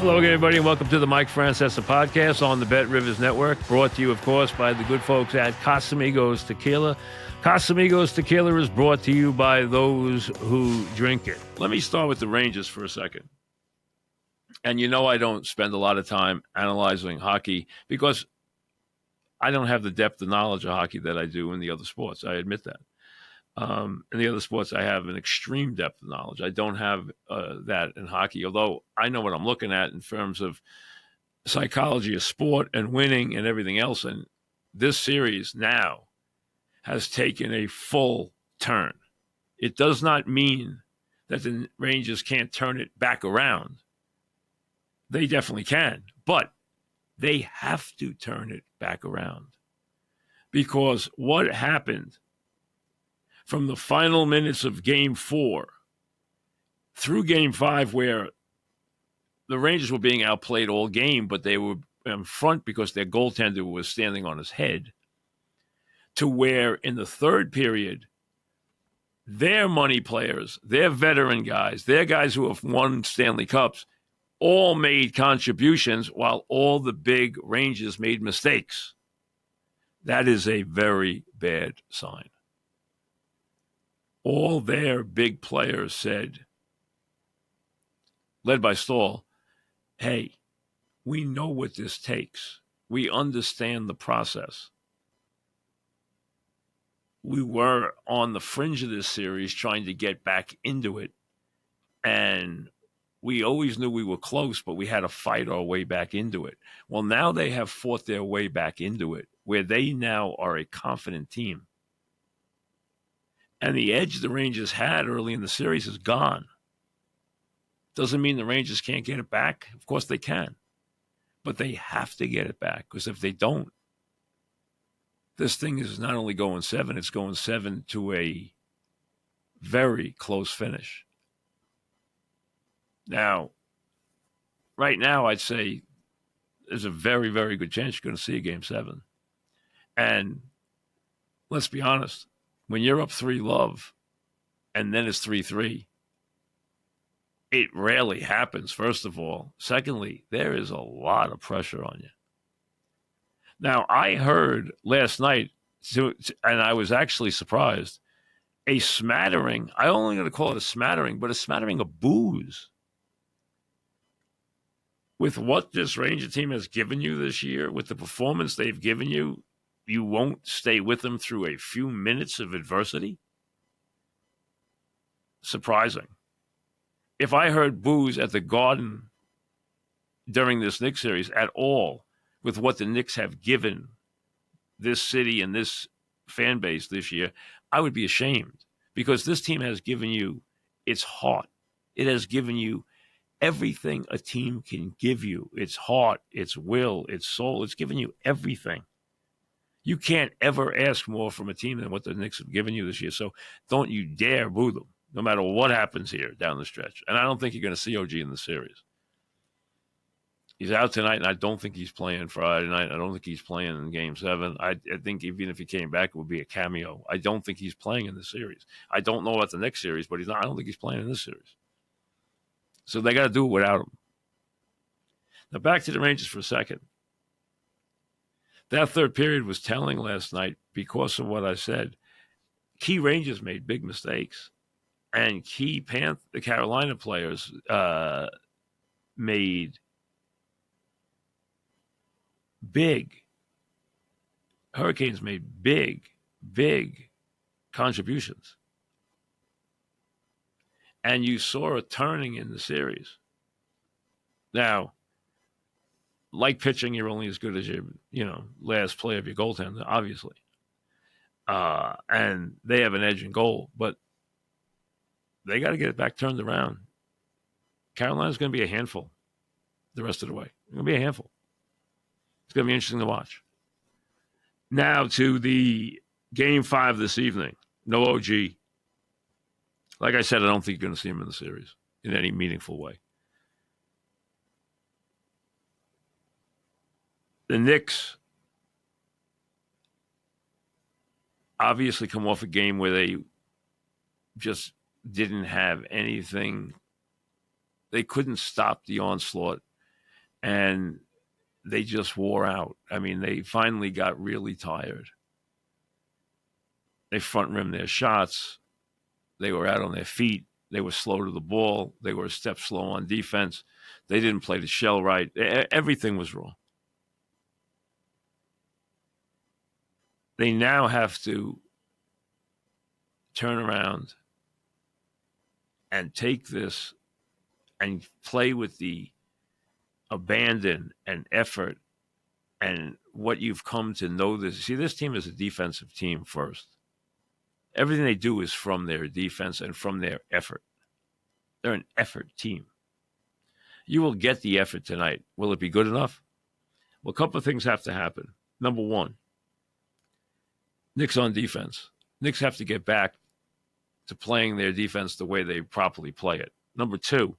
Hello again, everybody, and welcome to the Mike Francesa Podcast on the BetRivers Network, brought to you, of course, by the good folks at Casamigos Tequila. Casamigos Tequila is brought to you by those who drink it. Let me start with the Rangers for a second. And you know I don't spend a lot of time analyzing hockey because I don't have the depth of knowledge of hockey that I do in the other sports. I admit that. In the other sports, I have an extreme depth of knowledge. I don't have that in hockey, although I know what I'm looking at in terms of psychology of sport and winning and everything else. And this series now has taken a full turn. It does not mean that the Rangers can't turn it back around. They definitely can, but they have to turn it back around because what happened from the final minutes of Game 4 through Game 5, where the Rangers were being outplayed all game, but they were in front because their goaltender was standing on his head, to where in the third period, their money players, their veteran guys, their guys who have won Stanley Cups, all made contributions while all the big Rangers made mistakes. That is a very bad sign. All their big players said, led by Stahl, hey, we know what this takes. We understand the process. We were on the fringe of this series trying to get back into it, and we always knew we were close, but we had to fight our way back into it. Well, now they have fought their way back into it, where they now are a confident team. And the edge the Rangers had early in the series is gone. Doesn't mean the Rangers can't get it back. Of course they can. But they have to get it back, because if they don't, this thing is not only going 7, it's going 7 to a very close finish. Now, right now, I'd say there's a very, very good chance you're going to see a Game 7. And let's be honest, when you're up 3-love and then it's 3-3, it rarely happens, first of all. Secondly, there is a lot of pressure on you. Now, I heard last night, and I was actually surprised, a smattering, I'm only going to call it a smattering, but a smattering of boos. With what this Ranger team has given you this year, with the performance they've given you, you won't stay with them through a few minutes of adversity? Surprising. If I heard boos at the Garden during this Knicks series at all, with what the Knicks have given this city and this fan base this year, I would be ashamed, because this team has given you its heart. It has given you everything a team can give you. Its heart, its will, its soul. It's given you everything. You can't ever ask more from a team than what the Knicks have given you this year. So don't you dare boo them, no matter what happens here down the stretch. And I don't think you're going to see OG in the series. He's out tonight, and I don't think he's playing Friday night. I don't think he's playing in Game 7. I think even if he came back, it would be a cameo. I don't think he's playing in the series. I don't know about the next series, but I don't think he's playing in this series. So they got to do it without him. Now back to the Rangers for a second. That third period was telling last night because of what I said. Key Rangers made big mistakes, and key the Carolina players made Hurricanes made big contributions. And you saw a turning in the series. Now, like pitching, you're only as good as your, last play of your goaltender, obviously. And they have an edge in goal, but they got to get it back turned around. Carolina's going to be a handful the rest of the way. It's going to be a handful. It's going to be interesting to watch. Now to the Game 5 this evening. No OG. Like I said, I don't think you're going to see him in the series in any meaningful way. The Knicks obviously come off a game where they just didn't have anything. They couldn't stop the onslaught and they just wore out. I mean, they finally got really tired. They front rimmed their shots. They were out on their feet. They were slow to the ball. They were a step slow on defense. They didn't play the shell right. Everything was wrong. They now have to turn around and take this and play with the abandon and effort and what you've come to know this. See, this team is a defensive team first. Everything they do is from their defense and from their effort. They're an effort team. You will get the effort tonight. Will it be good enough? Well, a couple of things have to happen. Number one, Knicks on defense. Knicks have to get back to playing their defense the way they properly play it. Number two,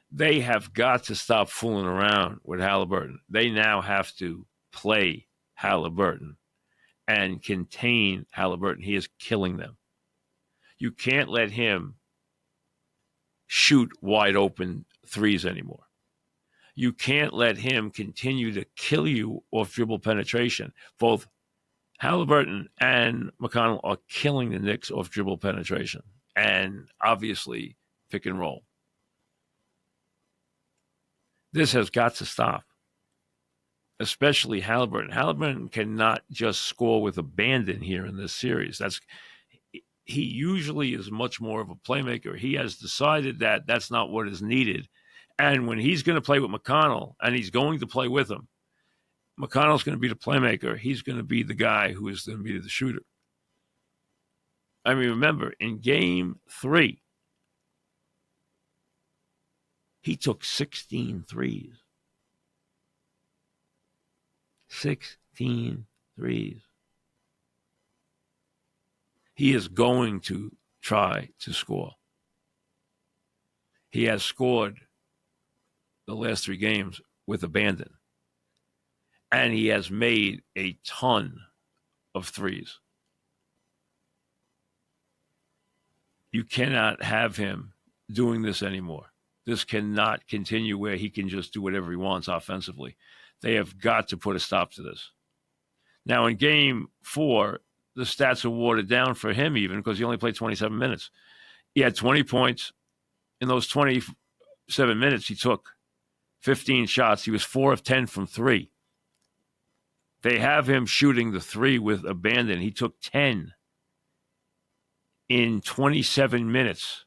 they have got to stop fooling around with Haliburton. They now have to play Haliburton and contain Haliburton. He is killing them. You can't let him shoot wide open threes anymore. You can't let him continue to kill you off dribble penetration. Both Haliburton and McConnell are killing the Knicks off dribble penetration and obviously pick and roll. This has got to stop, especially Haliburton. Haliburton cannot just score with abandon here in this series. He usually is much more of a playmaker. He has decided that that's not what is needed. And when he's going to play with McConnell, and he's going to play with him, McConnell's going to be the playmaker. He's going to be the guy who is going to be the shooter. I mean, remember, in Game 3, he took 16 threes. 16 threes. He is going to try to score. He has scored the last 3 games with abandon. And he has made a ton of threes. You cannot have him doing this anymore. This cannot continue where he can just do whatever he wants offensively. They have got to put a stop to this. Now, in Game 4, the stats are watered down for him even because he only played 27 minutes. He had 20 points. In those 27 minutes, he took 15 shots. He was 4 of 10 from 3. They have him shooting the 3 with abandon. He took 10 in 27 minutes.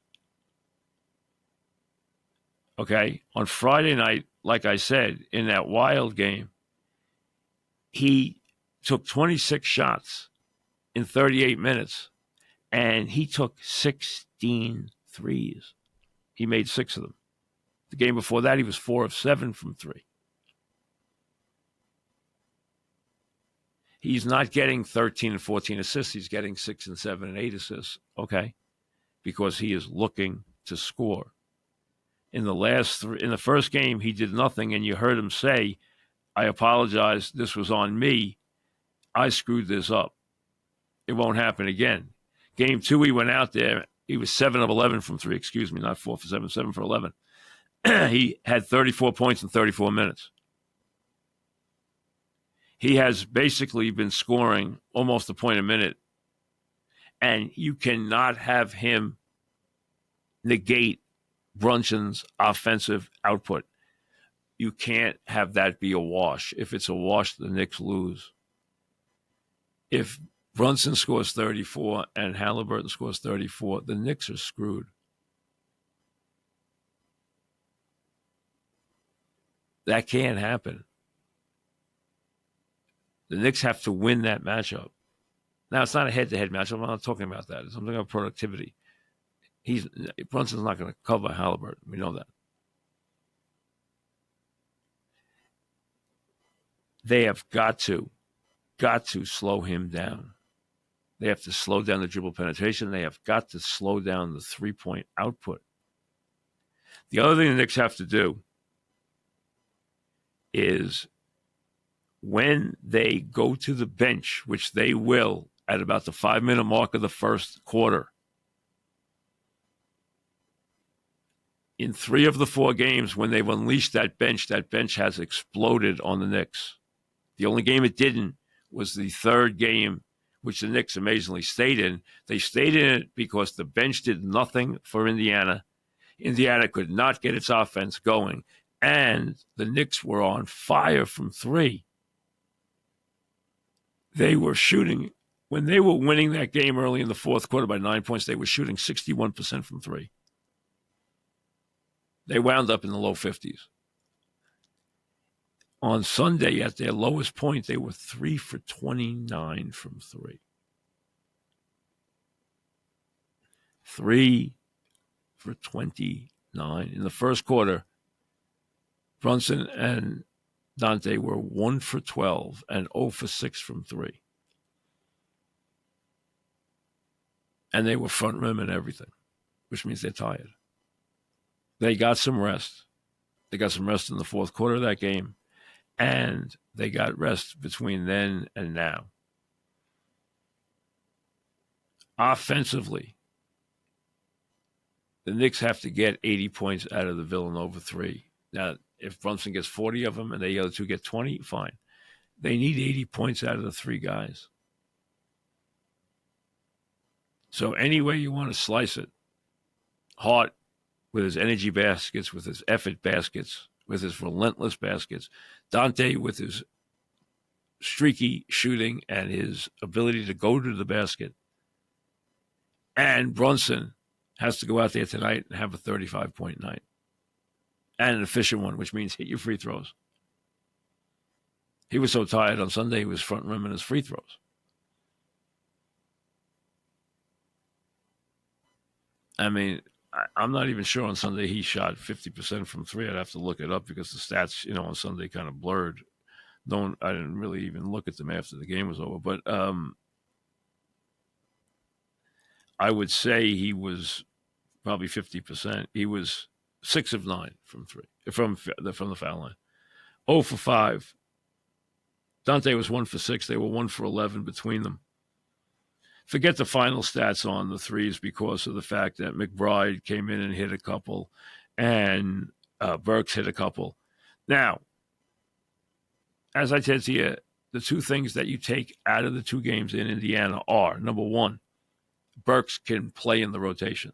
Okay? On Friday night, like I said, in that Wild game, he took 26 shots in 38 minutes, and he took 16 threes. He made 6 of them. The game before that, he was 4 of 7 from 3. He's not getting 13 and 14 assists. He's getting 6 and 7 and 8 assists. Okay? Because he is looking to score. In the first game, he did nothing, and you heard him say, I apologize. This was on me. I screwed this up. It won't happen again. Game 2, he went out there. He was 7 of 11 from 3. Excuse me, not 4 for 7, 7 for 11. He had 34 points in 34 minutes. He has basically been scoring almost a point a minute, and you cannot have him negate Brunson's offensive output. You can't have that be a wash. If it's a wash, the Knicks lose. If Brunson scores 34 and Haliburton scores 34, the Knicks are screwed. That can't happen. The Knicks have to win that matchup. Now, it's not a head-to-head matchup. I'm not talking about that. It's something about productivity. Brunson's not going to cover Haliburton. We know that. They have got to slow him down. They have to slow down the dribble penetration. They have got to slow down the three-point output. The other thing the Knicks have to do is when they go to the bench, which they will at about the 5-minute mark of the first quarter, In 3 of the 4 games, when they've unleashed that bench has exploded on the Knicks. The only game it didn't was the 3rd game, which the Knicks amazingly stayed in. They stayed in it because the bench did nothing for Indiana. Indiana could not get its offense going, and the Knicks were on fire from 3. They were shooting, when they were winning that game early in the 4th quarter by 9 points, they were shooting 61% from 3. They wound up in the low 50s. On Sunday, at their lowest point, they were 3 for 29 from 3. 3 for 29. In the first quarter, Brunson and Donte were 1 for 12 and 0 for 6 from 3. And they were front rim and everything, which means they're tired. They got some rest. They got some rest in the 4th quarter of that game, and they got rest between then and now. Offensively, the Knicks have to get 80 points out of the Villanova 3. Now, if Brunson gets 40 of them and the other 2 get 20, fine. They need 80 points out of the 3 guys. So any way you want to slice it, Hart with his energy baskets, with his effort baskets, with his relentless baskets, Donte with his streaky shooting and his ability to go to the basket, and Brunson has to go out there tonight and have a 35-point night. And an efficient one, which means hit your free throws. He was so tired on Sunday, he was front rimming his free throws. I mean, I'm not even sure on Sunday he shot 50% from 3. I'd have to look it up because the stats, on Sunday kind of blurred. I didn't really even look at them after the game was over. But I would say he was probably 50%. He was 6 of 9 from 3, from the foul line. 0 for 5. Donte was 1 for 6. They were 1 for 11 between them. Forget the final stats on the threes because of the fact that McBride came in and hit a couple and Burks hit a couple. Now, as I said to you, the 2 things that you take out of the 2 games in Indiana are, number 1, Burks can play in the rotation.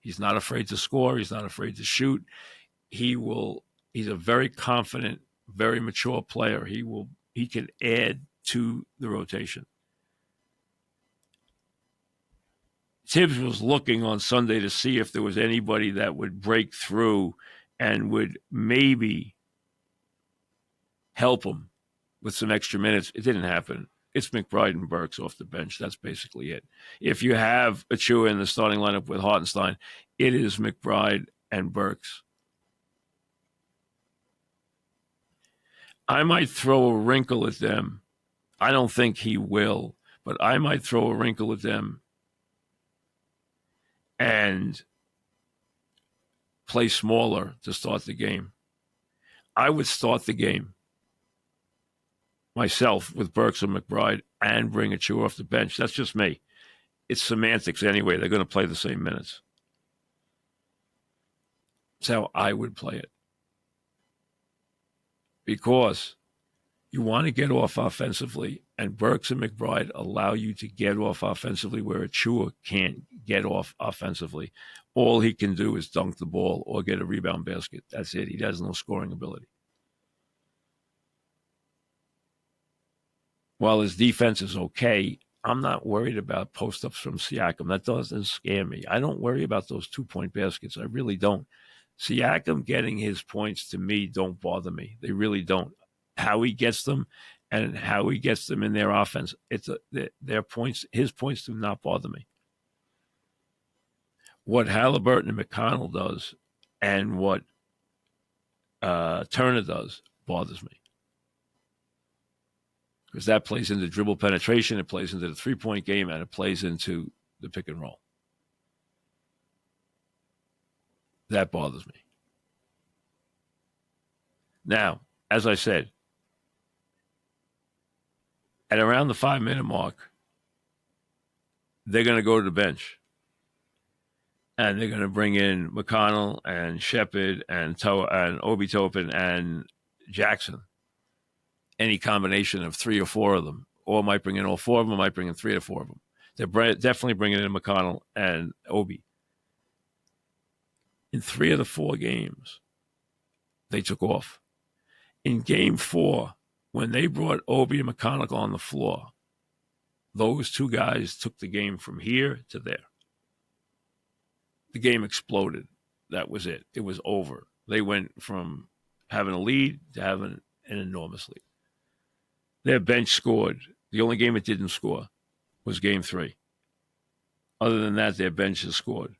He's not afraid to score. He's not afraid to shoot. He's a very confident, very mature player. He can add to the rotation. Tibbs was looking on Sunday to see if there was anybody that would break through and would maybe help him with some extra minutes. It didn't happen. It's McBride and Burks off the bench. That's basically it. If you have Achua in the starting lineup with Hartenstein, it is McBride and Burks. I might throw a wrinkle at them. I don't think he will, but I might throw a wrinkle at them and play smaller to start the game. I would start the game myself with Burks and McBride and bring Achua off the bench. That's just me. It's semantics anyway. They're going to play the same minutes. That's how I would play it. Because you want to get off offensively, and Burks and McBride allow you to get off offensively where Achua can't get off offensively. All he can do is dunk the ball or get a rebound basket. That's it. He has no scoring ability. While his defense is okay, I'm not worried about post-ups from Siakam. That doesn't scare me. I don't worry about those 2-point baskets. I really don't. Siakam getting his points, to me, don't bother me. They really don't. How he gets them and how he gets them in their offense, their points. His points do not bother me. What Haliburton and McConnell does and what Turner does bothers me. Because that plays into dribble penetration, it plays into the 3-point game, and it plays into the pick and roll. That bothers me. Now, as I said, at around the 5-minute mark, they're going to go to the bench. And they're going to bring in McConnell and Shepard and Obi Toppin and Jackson. Any combination of 3 or 4 of them. Or might bring in all 4 of them, might bring in 3 or 4 of them. They're definitely bringing in McConnell and Obi. In 3 of the 4 games, they took off. In game 4, when they brought Obi and McConnell on the floor, those 2 guys took the game from here to there. The game exploded. That was it. It was over. They went from having a lead to having an enormous lead. Their bench scored. The only game it didn't score was game 3. Other than that, their bench has scored.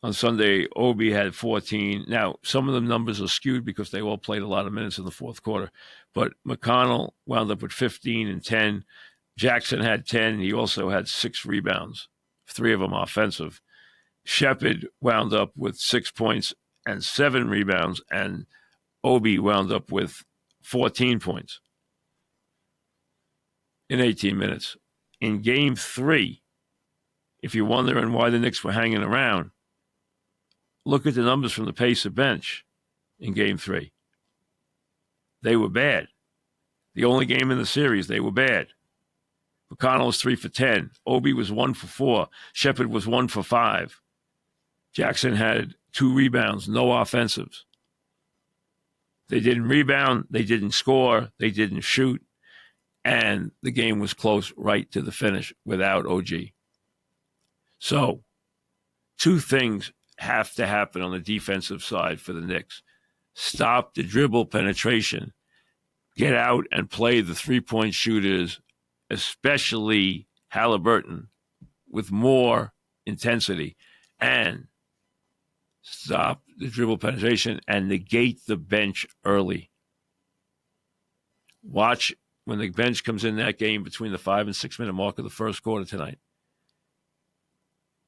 On Sunday, Obi had 14. Now, some of the numbers are skewed because they all played a lot of minutes in the fourth quarter. But McConnell wound up with 15 and 10. Jackson had 10. He also had 6 rebounds, 3 of them offensive. Shepard wound up with 6 points and 7 rebounds, and Obi wound up with 14 points in 18 minutes. In game 3, if you're wondering why the Knicks were hanging around, look at the numbers from the Pacer bench in game 3. They were bad. The only game in the series, they were bad. McConnell was 3 for 10. Obi was 1 for 4. Shepard was 1 for 5. Jackson had 2 rebounds, no offensives. They didn't rebound, they didn't score, they didn't shoot, and the game was close right to the finish without OG. So, 2 things have to happen on the defensive side for the Knicks. Stop the dribble penetration. Get out and play the 3-point shooters, especially Haliburton, with more intensity. And stop the dribble penetration and negate the bench early. Watch when the bench comes in that game between the 5 and 6 minute mark of the first quarter tonight.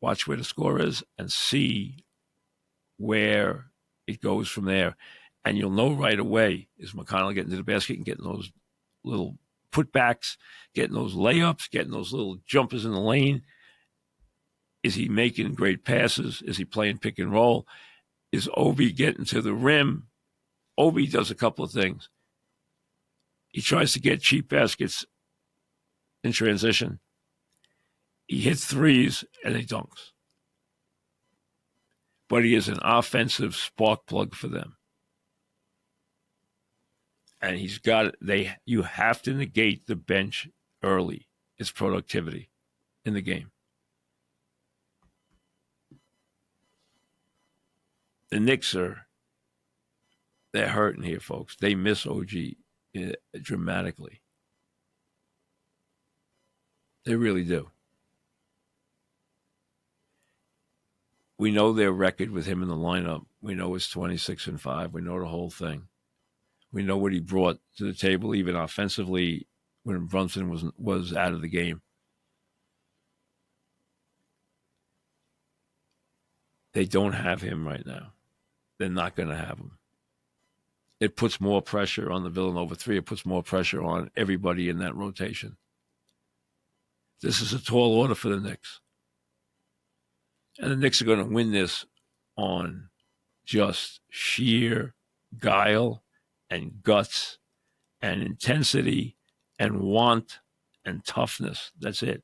Watch where the score is and see where it goes from there. And you'll know right away, is McConnell getting to the basket and getting those little putbacks, getting those layups, getting those little jumpers in the lane? Is he making great passes? Is he playing pick and roll? Is Obi getting to the rim? Obi does a couple of things. He tries to get cheap baskets in transition. He hits threes and he dunks. But he is an offensive spark plug for them. And he's got you have to negate the bench early. It's productivity in the game. The Knicks they're hurting here, folks. They miss OG dramatically. They really do. We know their record with him in the lineup. We know it's 26-5. We know the whole thing. We know what he brought to the table, even offensively, when Brunson was out of the game. They don't have him right now. They're not going to have him. It puts more pressure on the Villanova 3. It puts more pressure on everybody in that rotation. This is a tall order for the Knicks. And the Knicks are going to win this on just sheer guile and guts and intensity and want and toughness. That's it.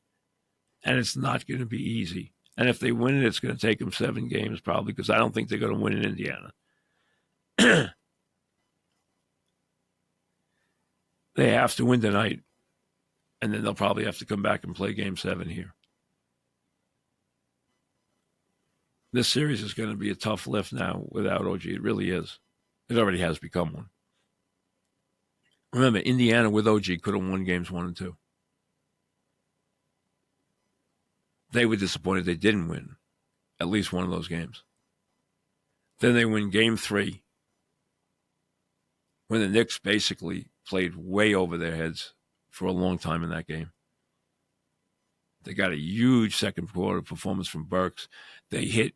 And it's not going to be easy. And if they win it, it's going to take them 7 games probably, because I don't think they're going to win in Indiana. They have to win tonight, and then they'll probably have to come back and play Game 7 here. This series is going to be a tough lift now without OG. It really is. It already has become one. Remember, Indiana with OG could have won games 1 and 2. They were disappointed they didn't win at least one of those games. Then they win Game 3, when the Knicks basically played way over their heads for a long time in that game. They got a huge second quarter performance from Burks. They hit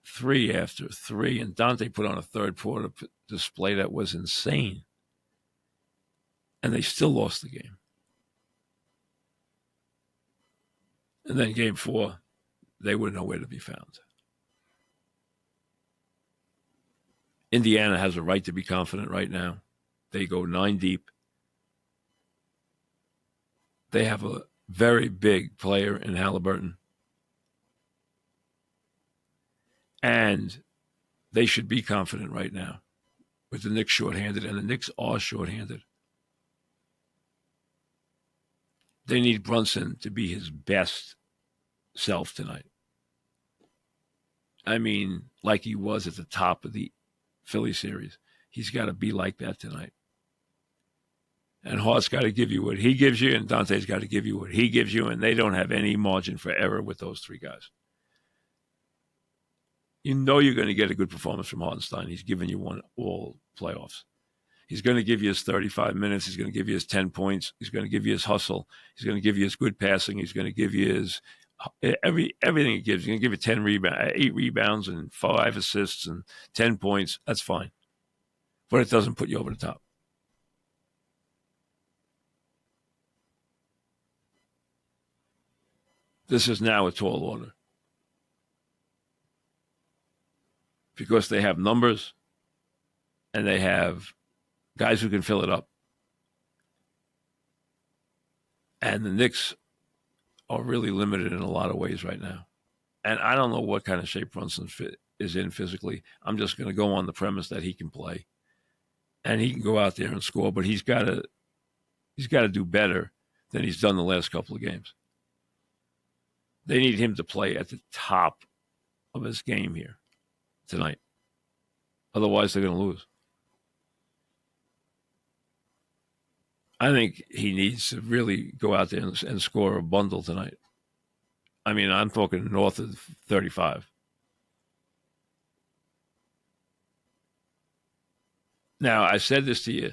3 after 3, and Donte put on a third quarter display that was insane. And they still lost the game. And then Game 4, they were nowhere to be found. Indiana has a right to be confident right now. They go 9 deep. They have a very big player in Haliburton. And they should be confident right now with the Knicks shorthanded, and the Knicks are shorthanded. They need Brunson to be his best self tonight. I mean, like he was at the top of the Philly series. He's got to be like that tonight. And Hart's got to give you what he gives you, and Donte's got to give you what he gives you, and they don't have any margin for error with those three guys. You know you're going to get a good performance from Hartenstein. He's given you one all playoffs. He's going to give you his 35 minutes. He's going to give you his 10 points. He's going to give you his hustle. He's going to give you his good passing. He's going to give you his everything he gives. He's going to give you 8 rebounds and 5 assists and 10 points. That's fine. But it doesn't put you over the top. This is now a tall order. Because they have numbers and they have guys who can fill it up. And the Knicks are really limited in a lot of ways right now. And I don't know what kind of shape Brunson is in physically. I'm just going to go on the premise that he can play. And he can go out there and score, but he's got to do better than he's done the last couple of games. They need him to play at the top of his game here tonight. Otherwise, they're going to lose. I think he needs to really go out there and score a bundle tonight. I mean, I'm talking north of 35. Now, I said this to you.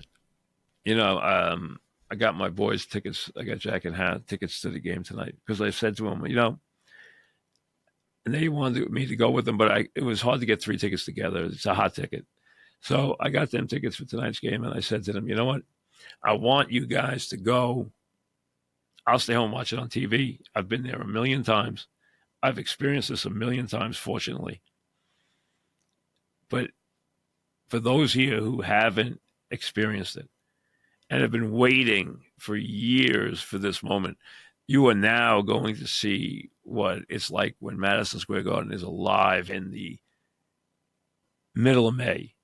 You know, I got my boys tickets. I got Jack and Hat tickets to the game tonight because I said to him, you know, and they wanted me to go with them, but it was hard to get 3 tickets together. It's a hot ticket. So I got them tickets for tonight's game, and I said to them, you know what? I want you guys to go. I'll stay home and watch it on TV. I've been there a million times. I've experienced this a million times, fortunately. But for those here who haven't experienced it and have been waiting for years for this moment, you are now going to see what it's like when Madison Square Garden is alive in the middle of May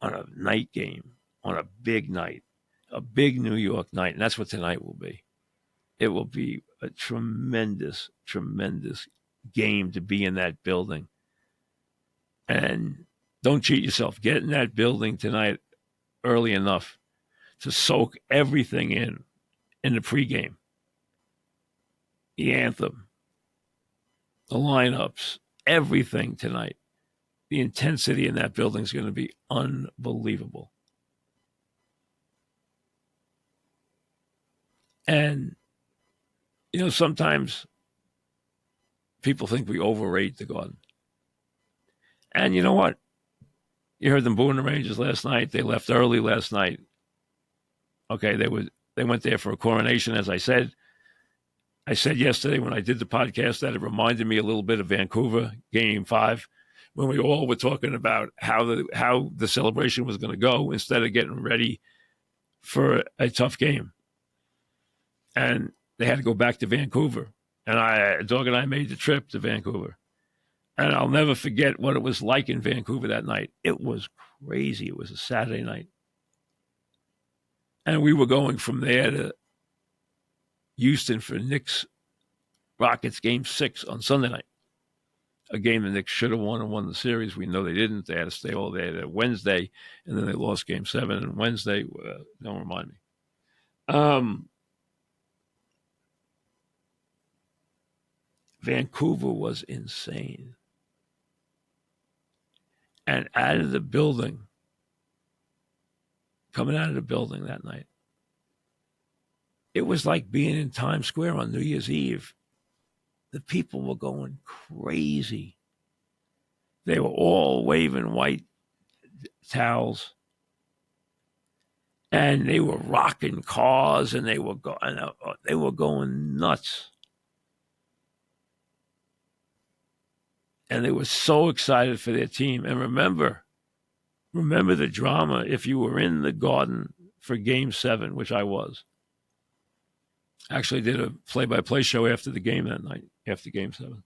on a night game, on a big night, a big New York night. And that's what tonight will be. It will be a tremendous, tremendous game to be in that building. And don't cheat yourself. Get in that building tonight early enough to soak everything in the pregame. The anthem, the lineups, everything tonight. The intensity in that building is going to be unbelievable. And, you know, sometimes people think we overrate the Garden. And you know what? You heard them booing the Rangers last night. They left early last night. Okay, they went there for a coronation, as I said. I said yesterday when I did the podcast that it reminded me a little bit of Vancouver, Game 5, when we all were talking about how the celebration was going to go instead of getting ready for a tough game. And they had to go back to Vancouver. And Dog and I made the trip to Vancouver. And I'll never forget what it was like in Vancouver that night. It was crazy. It was a Saturday night. And we were going from there to Houston for Knicks-Rockets Game 6 on Sunday night. A game the Knicks should have won and won the series. We know they didn't. They had to stay all day that Wednesday, and then they lost Game 7 on Wednesday. Don't remind me. Vancouver was insane. And out of the building, coming out of the building that night, it was like being in Times Square on New Year's Eve. The people were going crazy. They were all waving white towels. And they were rocking cars, and they were going nuts. And they were so excited for their team. And remember the drama if you were in the Garden for Game 7, which I was. Actually did a play-by-play show after the game that night, after Game 7.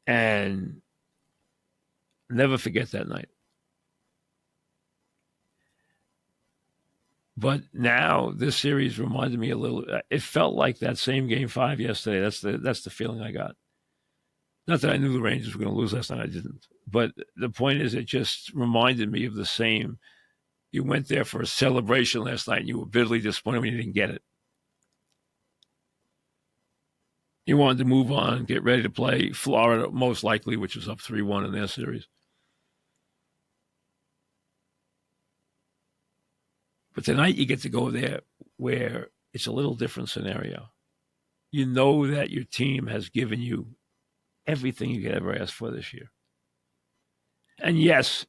And never forget that night. But now this series reminded me a little. It felt like that same Game 5 yesterday. That's the feeling I got. Not that I knew the Rangers were going to lose last night. I didn't. But the point is, it just reminded me of the same. You went there for a celebration last night, and you were bitterly disappointed when you didn't get it. You wanted to move on, get ready to play Florida, most likely, which was up 3-1 in their series. But tonight you get to go there where it's a little different scenario. You know that your team has given you everything you could ever ask for this year. And yes,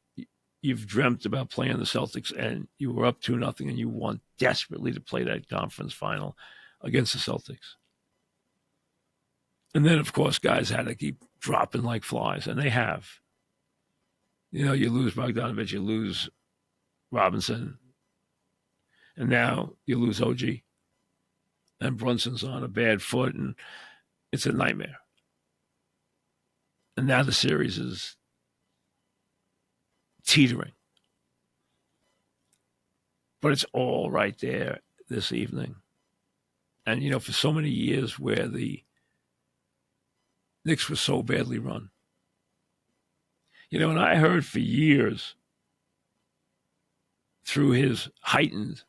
you've dreamt about playing the Celtics, and you were up 2-0, and you want desperately to play that conference final against the Celtics. And then, of course, guys had to keep dropping like flies, and they have. You know, you lose Bogdanovich, you lose Robinson, and now you lose OG. And Brunson's on a bad foot, and it's a nightmare. And now the series is teetering. But it's all right there this evening. And, you know, for so many years where the Knicks were so badly run. You know, and I heard for years through his heightened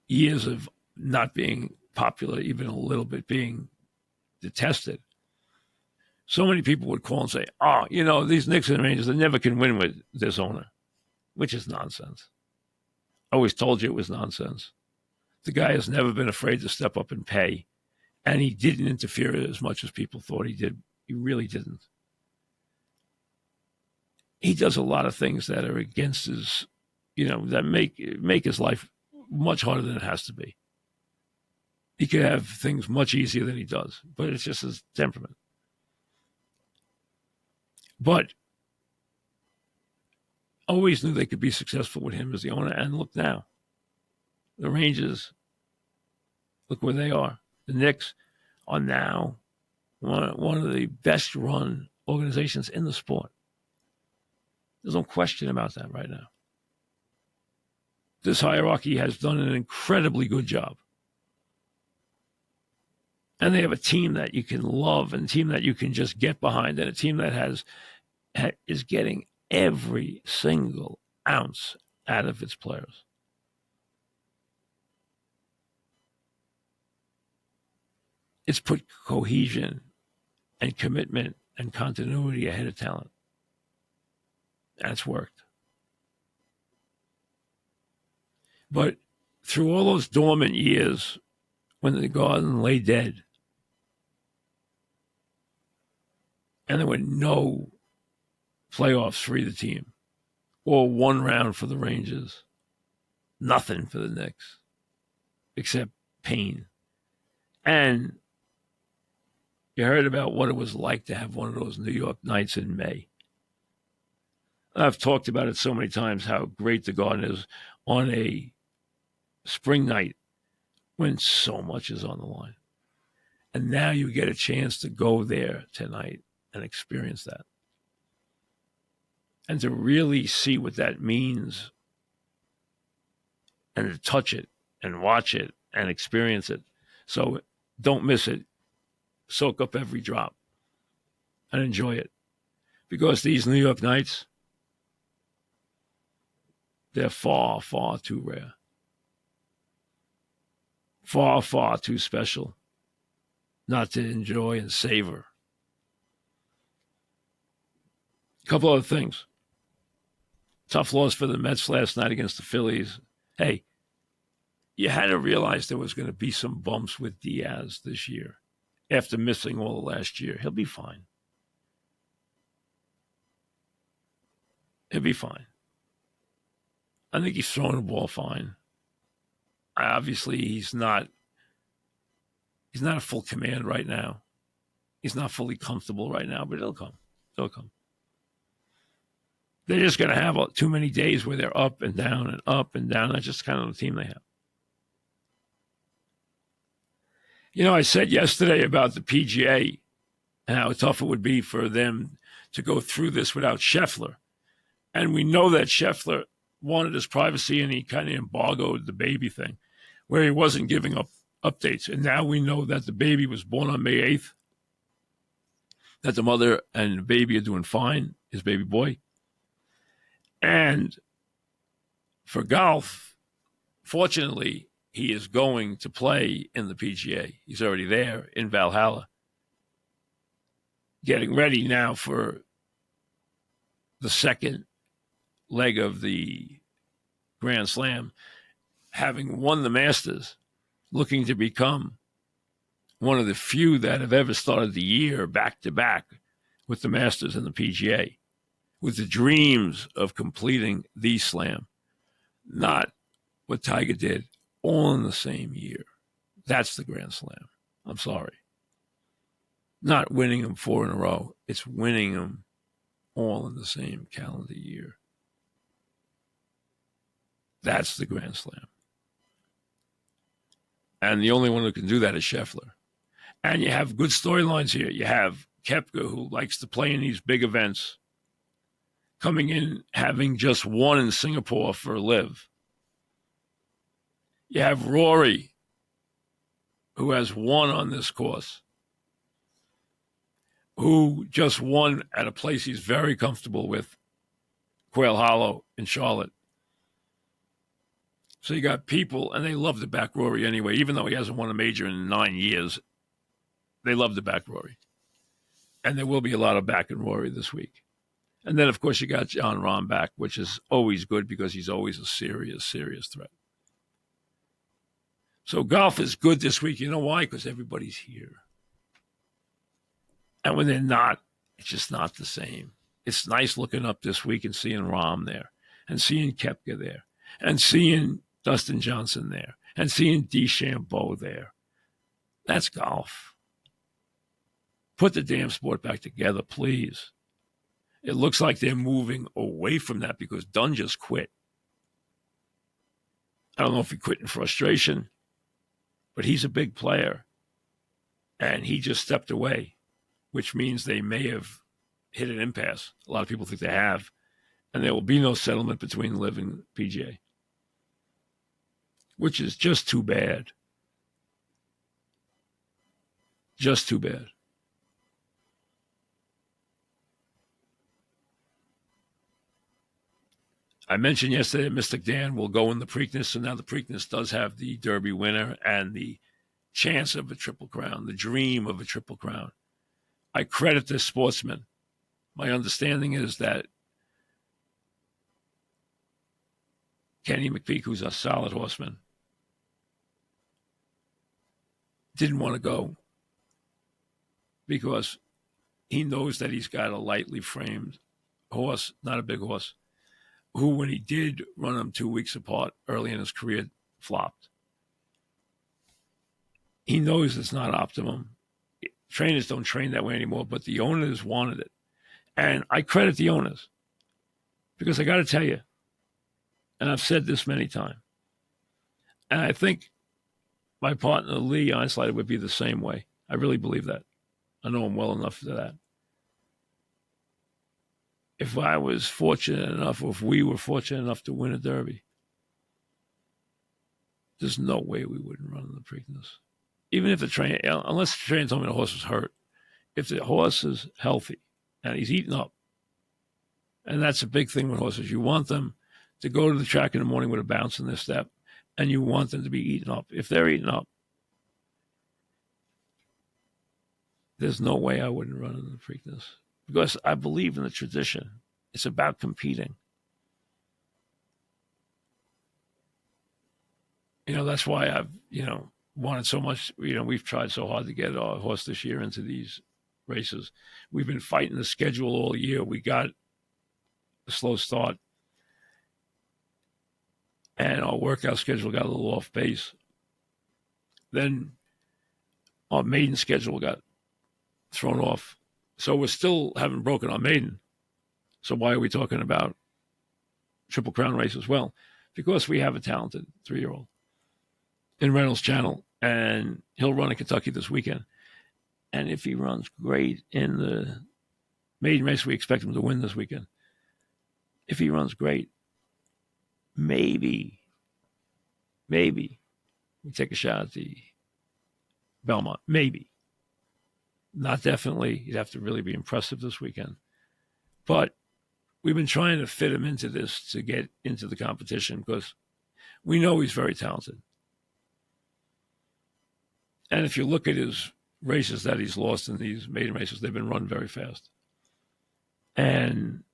years of not being popular, even a little bit, being detested. So many people would call and say, oh, you know, these Knicks and Rangers, they never can win with this owner, which is nonsense. I always told you it was nonsense. The guy has never been afraid to step up and pay, and he didn't interfere as much as people thought he did. He really didn't. He does a lot of things that are against his, you know, that make his life much harder than it has to be. He could have things much easier than he does, but it's just his temperament. But always knew they could be successful with him as the owner. And look now, the Rangers, look where they are. The Knicks are now one of the best run organizations in the sport. There's no question about that right now. This hierarchy has done an incredibly good job. And they have a team that you can love, and a team that you can just get behind, and a team that is getting every single ounce out of its players. It's put cohesion and commitment and continuity ahead of talent. And it's worked. But through all those dormant years when the Garden lay dead, and there were no playoffs for either team, or one round for the Rangers, nothing for the Knicks, except pain. And you heard about what it was like to have one of those New York nights in May. I've talked about it so many times, how great the Garden is on a spring night when so much is on the line. And now you get a chance to go there tonight and experience that. And to really see what that means, and to touch it and watch it and experience it. So don't miss it. Soak up every drop and enjoy it. Because these New York nights, they're far, far too rare. Far, far too special not to enjoy and savor. A couple other things. Tough loss for the Mets last night against the Phillies. Hey, you had to realize there was going to be some bumps with Diaz this year after missing all the last year. He'll be fine. He'll be fine. I think he's throwing the ball fine. Obviously, he's not He's not at full command right now. He's not fully comfortable right now, but it'll come. It'll come. They're just going to have too many days where they're up and down and up and down. That's just kind of the team they have. You know, I said yesterday about the PGA and how tough it would be for them to go through this without Scheffler. And we know that Scheffler wanted his privacy and he kind of embargoed the baby thing, where he wasn't giving up updates. And now we know that the baby was born on May 8th, that the mother and the baby are doing fine, his baby boy. And for golf, fortunately, he is going to play in the PGA. He's already there in Valhalla, getting ready now for the second leg of the Grand Slam, having won the Masters, looking to become one of the few that have ever started the year back-to-back with the Masters and the PGA, with the dreams of completing the Slam, not what Tiger did, all in the same year. That's the Grand Slam. I'm sorry. Not winning them 4 in a row. It's winning them all in the same calendar year. That's the Grand Slam. And the only one who can do that is Scheffler. And you have good storylines here. You have Koepka, who likes to play in these big events, coming in having just won in Singapore for LIV. You have Rory, who has won on this course, who just won at a place he's very comfortable with, Quail Hollow in Charlotte. So you got people, and they love to back Rory anyway, even though he hasn't won a major in 9 years. They love to back Rory. And there will be a lot of backing Rory this week. And then, of course, you got Jon Rahm back, which is always good because he's always a serious, serious threat. So golf is good this week. You know why? Because everybody's here. And when they're not, it's just not the same. It's nice looking up this week and seeing Rahm there, and seeing Koepka there, and seeing Dustin Johnson there, and seeing DeChambeau there. That's golf. Put the damn sport back together, please. It looks like they're moving away from that because Dunn just quit. I don't know if he quit in frustration, but he's a big player, and he just stepped away, which means they may have hit an impasse. A lot of people think they have, and there will be no settlement between LIV and PGA, which is just too bad. Just too bad. I mentioned yesterday that Mystic Dan will go in the Preakness, so now the Preakness does have the Derby winner and the chance of a Triple Crown, the dream of a Triple Crown. I credit this sportsman. My understanding is that Kenny McPeak, who's a solid horseman, didn't want to go because he knows that he's got a lightly framed horse, not a big horse, who, when he did run them 2 weeks apart early in his career, flopped. He knows it's not optimum. Trainers don't train that way anymore, but the owners wanted it. And I credit the owners because I got to tell you, and I've said this many times, and I think my partner Lee Einslider would be the same way. I really believe that. I know him well enough for that. If I was fortunate enough, or if we were fortunate enough to win a Derby, there's no way we wouldn't run in the Preakness. Even if the train, unless the trainer told me the horse was hurt, if the horse is healthy and he's eating up, and that's a big thing with horses, you want them to go to the track in the morning with a bounce in their step, and you want them to be eating up. If they're eating up, there's no way I wouldn't run in the Preakness. Because I believe in the tradition. It's about competing. That's why I've, wanted so much. We've tried so hard to get our horse this year into these races. We've been fighting the schedule all year. We got a slow start, and our workout schedule got a little off base. Then Our maiden schedule got thrown off. So we still haven't broken our maiden. So why are we talking about Triple Crown race as well? Because we have a talented 3-year-old in Reynolds Channel, and he'll run in Kentucky this weekend. And if he runs great in the maiden race, we expect him to win this weekend. If he runs great, maybe we take a shot at the Belmont. Maybe. Not definitely. He'd have to really be impressive this weekend. But we've been trying to fit him into this to get into the competition because we know he's very talented. And if you look at his races that he's lost in these maiden races, they've been run very fast. And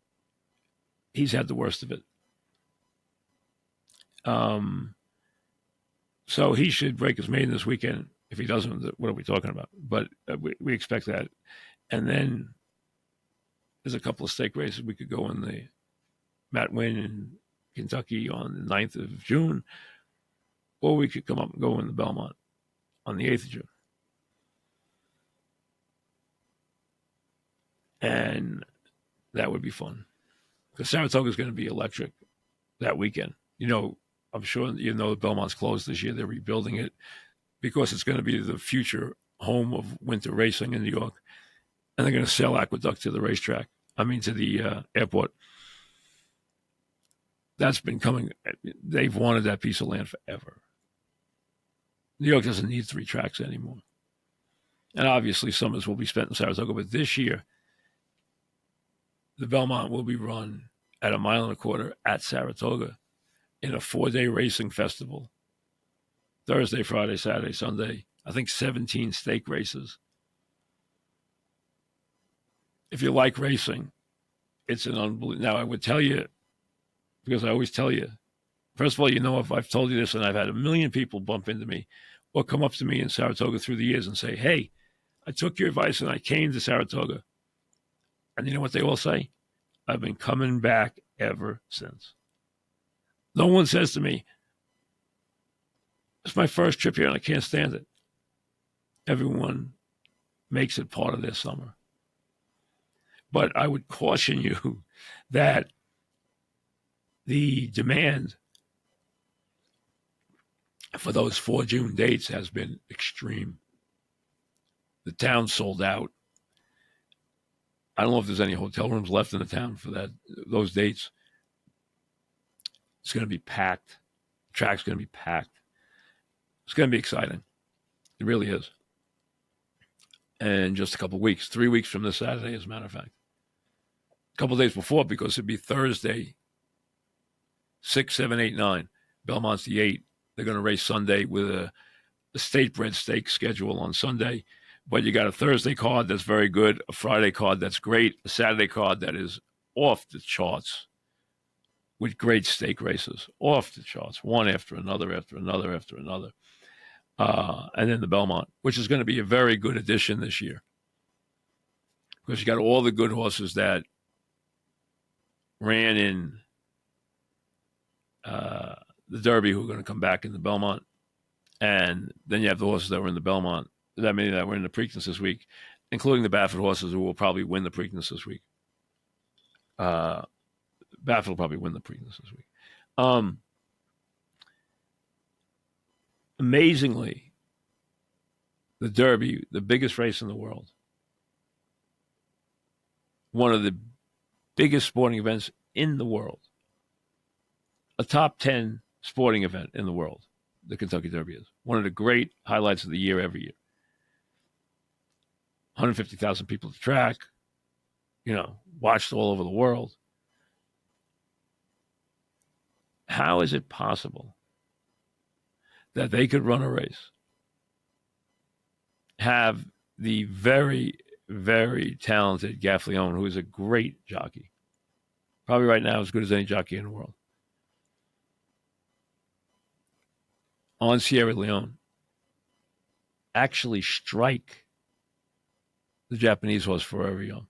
he's had the worst of it. So he should break his maiden this weekend. If he doesn't, what are we talking about? But we expect that. And then there's a couple of stake races. We could go in the Matt Winn in Kentucky on the 9th of June, or we could come up and go in the Belmont on the 8th of June. And that would be fun. Because Saratoga is going to be electric that weekend. You know, I'm sure you know Belmont's closed this year. They're rebuilding it because it's going to be the future home of winter racing in New York. And they're going to sell Aqueduct to the racetrack. I mean, to the airport. That's been coming. They've wanted that piece of land forever. New York doesn't need 3 tracks anymore. And obviously, summers will be spent in Saratoga. But this year, the Belmont will be run at 1.25 miles at Saratoga in a 4-day racing festival. Thursday, Friday, Saturday, Sunday. I think 17 stake races. If you like racing, it's an unbelievable. Now, I would tell you, because I always tell you, first of all, you know, if I've told you this, and I've had 1 million people bump into me or come up to me in Saratoga through the years and say, hey, I took your advice and I came to Saratoga. And you know what they all say? I've been coming back ever since. No one says to me, it's my first trip here and I can't stand it. Everyone makes it part of their summer. But I would caution you that the demand for those 4 June dates has been extreme. The town sold out. I don't know if there's any hotel rooms left in the town for those dates. It's going to be packed. The track's going to be packed. It's going to be exciting. It really is. And just a couple of weeks, 3 weeks from this Saturday, as a matter of fact. A couple of days before, because it'd be Thursday, 6, 7, 8, 9. Belmont's the 8. They're going to race Sunday with a state-bred stake schedule on Sunday. But you got a Thursday card that's very good, a Friday card that's great, a Saturday card that is off the charts with great stake races, off the charts, one after another, after another, after another. And then the Belmont, which is going to be a very good addition this year. Because you got all the good horses that ran in the Derby who are going to come back in the Belmont. And then you have the horses that were in the Belmont, that many that were in the Preakness this week, including the Baffert horses who will probably win the Preakness this week. Baffert will probably win the Preakness this week. Amazingly, the Derby, the biggest race in the world, one of the biggest sporting events in the world, a top 10 sporting event in the world, the Kentucky Derby is. One of the great highlights of the year every year. 150,000 people at the track, watched all over the world. How is it possible that they could run a race, have the very, very talented Gaffleone, who is a great jockey, probably right now as good as any jockey in the world, on Sierra Leone, actually strike the Japanese horse Forever Young?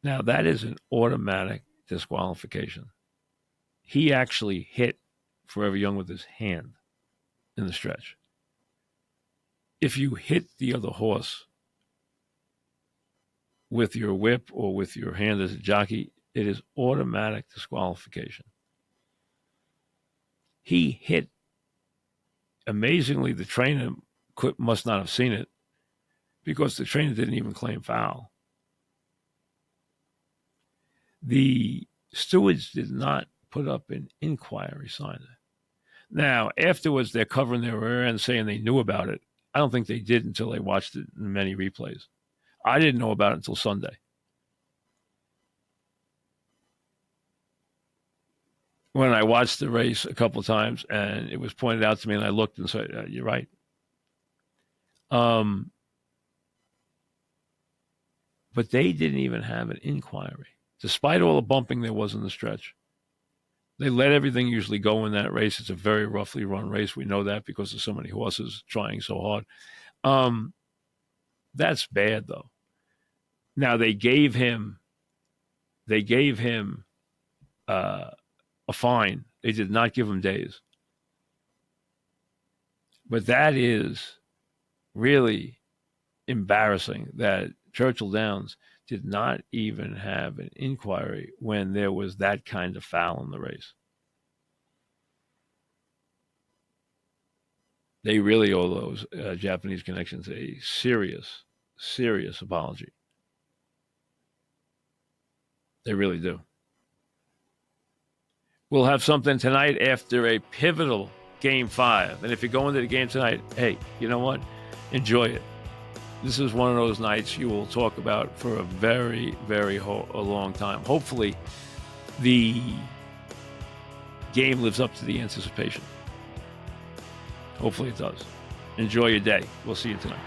Now, that is an automatic disqualification. He actually hit Forever Young with his hand in the stretch. if you hit the other horse with your whip or with your hand as a jockey, it is automatic disqualification. He hit, amazingly, the trainer must not have seen it because the trainer didn't even claim foul. The stewards did not put up an inquiry sign. Now, afterwards, they're covering their rear end saying they knew about it. I don't think they did until they watched it in many replays. I didn't know about it until Sunday. When I watched the race a couple of times and it was pointed out to me and I looked and said, you're right. But they didn't even have an inquiry. Despite all the bumping there was in the stretch. They let everything usually go in that race. It's a very roughly run race. We know that because there's so many horses trying so hard. That's bad, though. Now, they gave him a fine. They did not give him days. But that is really embarrassing that Churchill Downs did not even have an inquiry when there was that kind of foul in the race. They really owe those Japanese connections a serious, serious apology. They really do. We'll have something tonight after a pivotal Game 5. And if you're going to the game tonight, hey, you know what? Enjoy it. This is one of those nights you will talk about for a very, very long time. Hopefully, the game lives up to the anticipation. Hopefully it does. Enjoy your day. We'll see you tonight.